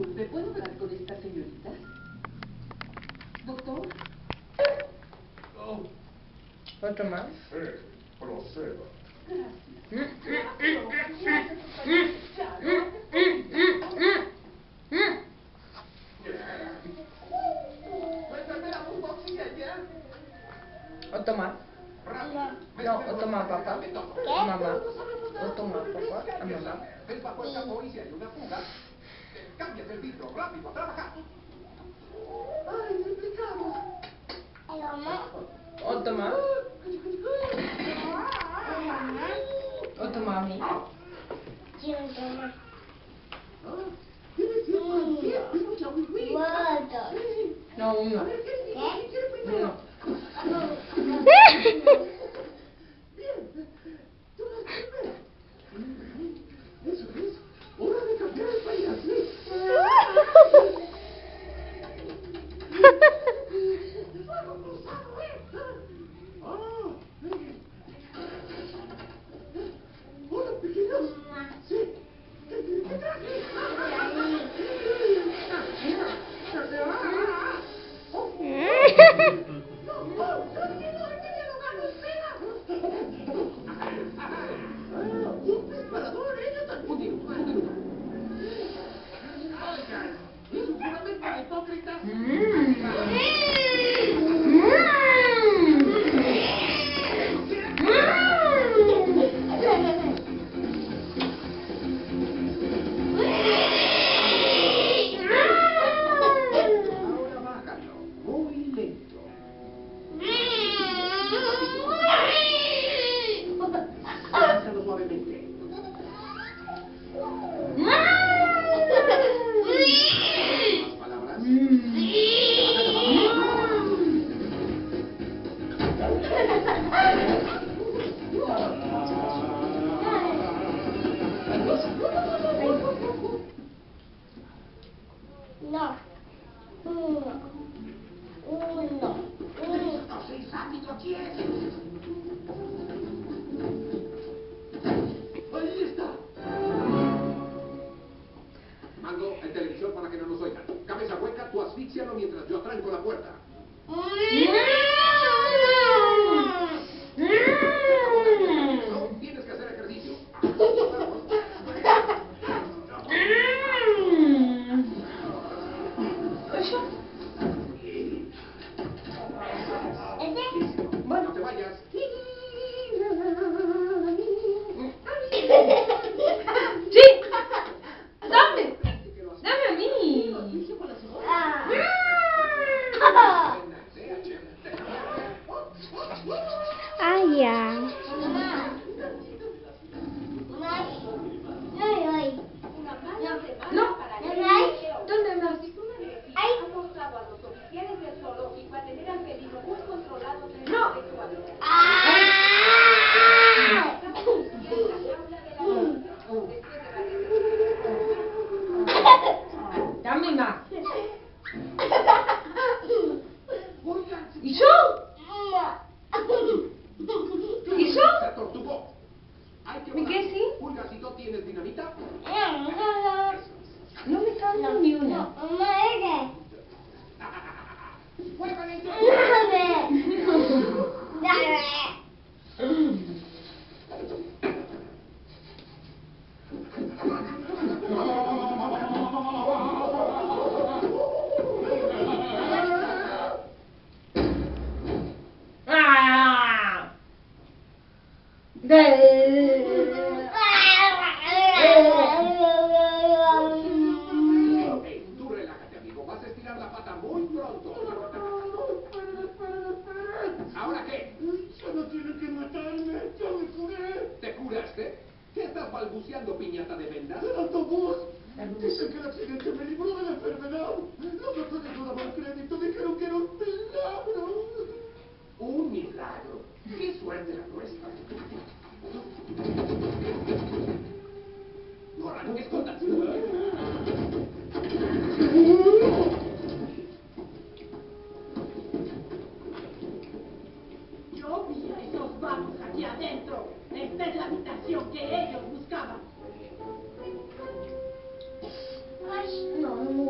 Disculpe, ¿puedo hablar con esta señorita? Doctor. ¿Otro más? Sí, proceda. ¿Otro más? No, otro más, papá. Mamá. Otro más, papá. A mamá. Ves bajo el capó y si hay una fuga, cambias el vidrio, rápido, a trabajar. ¡Ay, implicamos! ¿Otro más? ¿Otro mami? No, uno. Uno. Eso es. ¡Hora de cambiar el payaso! ¡Hola, pequeños! ¡Sí! ¿Qué traje? ¡Un disparador! ¡Ella tan útil! ¡Oigan! ¡Es un juramento de hipócritas! Ahora bájalo, muy lento. Lánzalo suavemente. ¿Más palabras? No. Uno. ¡No seis rápido, ¿quién? ¡Ahí está! Mango, el televisor para que no nos oigan. Cabeza hueca, tú asfixialo mientras yo tranco la puerta. No, tienes que hacer ejercicio. Bueno, no te vayas. ¡Sí! ¡Dame! ¡Dame a mí! Ay, ya. ¡No! ¿Dónde más? Ha mostrado a los oficiales del zoológico a tener al felino muy controlado en el ¡No! sexual. ¡Dame más! Oigan, ¿Y yo? ¿Y yo? se atortugó. Hay que ¿Me quedé sin? Pulgacito, ¿tienes dinamita? No me canso ni una. ¡Juegan en ¡Ah! Tú relájate, amigo. Vas a estirar la pata muy pronto. ¿Ahora qué? Ya no tienen que matarme, ya me curé. ¿Te curaste? ¿Qué estás balbuceando, piñata de vendas? El autobús. Dicen que el accidente me libró de la enfermedad. Los doctores no daban crédito, dijeron que era un milagro. Un milagro. ¡Qué suerte la nuestra! No arranques con tan... Yo vi a esos vagos aquí adentro. Esta es la habitación que ellos buscaban. No, no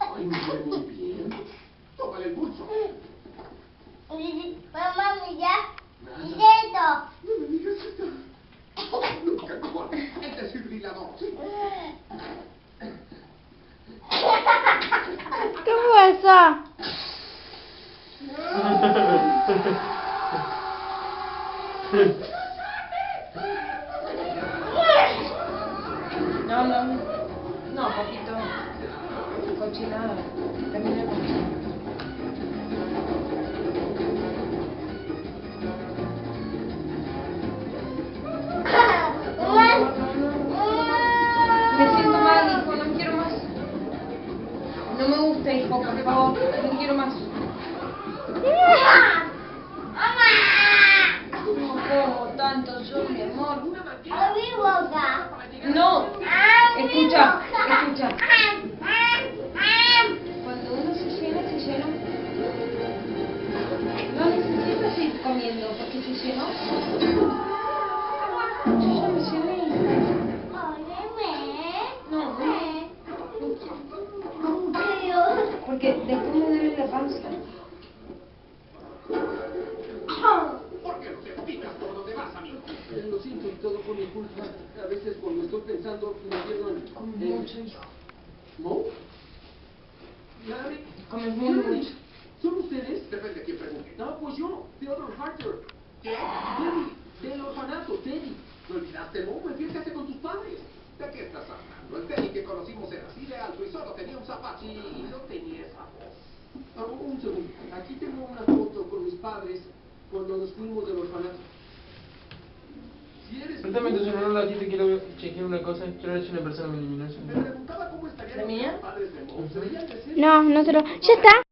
Ay, muy bien. Tómale el pulso. Mamá, mira. Nada. Intento. No me digas esto. Nunca mejor. El desfibrilador. Sí. ¿Qué fue eso? No, papito. Cochinada. Termina el cochinada. Me siento mal, hijo, no quiero más. No me gusta, hijo, por favor, no quiero más. No como tanto yo, mi amor. No, escucha. Cuando uno se llena. No necesitas seguir comiendo porque se llenó. Yo ya me llené. No, porque después me duele la panza. ¿Por qué no te explicas por dónde vas, amigo? Lo siento, todo por mi culpa. A veces cuando estoy pensando me pierdo en... Come mucho, hijo. ¿No? Larry, Comes muy mucho. ¿son ustedes? Depende de quién pregunte. No, pues yo, Theodore Harter. Teddy, del orfanato, Teddy. ¿No olvidaste, Mo? Me fijaste con tus padres. ¿De qué estás hablando? El Teddy que conocimos era así de alto y solo tenía un zapato. Y no tenía esa voz. Un segundo. Aquí tengo una foto con mis padres cuando nos fuimos del orfanato. Si eres... Préstame tu celular, aquí te quiero chequear una cosa. Quiero ver si una persona me eliminó. Me preguntaba cómo estarían ¿La mía? los padres de Mo. Se veían de ser- No, no te lo... ¡Ya está!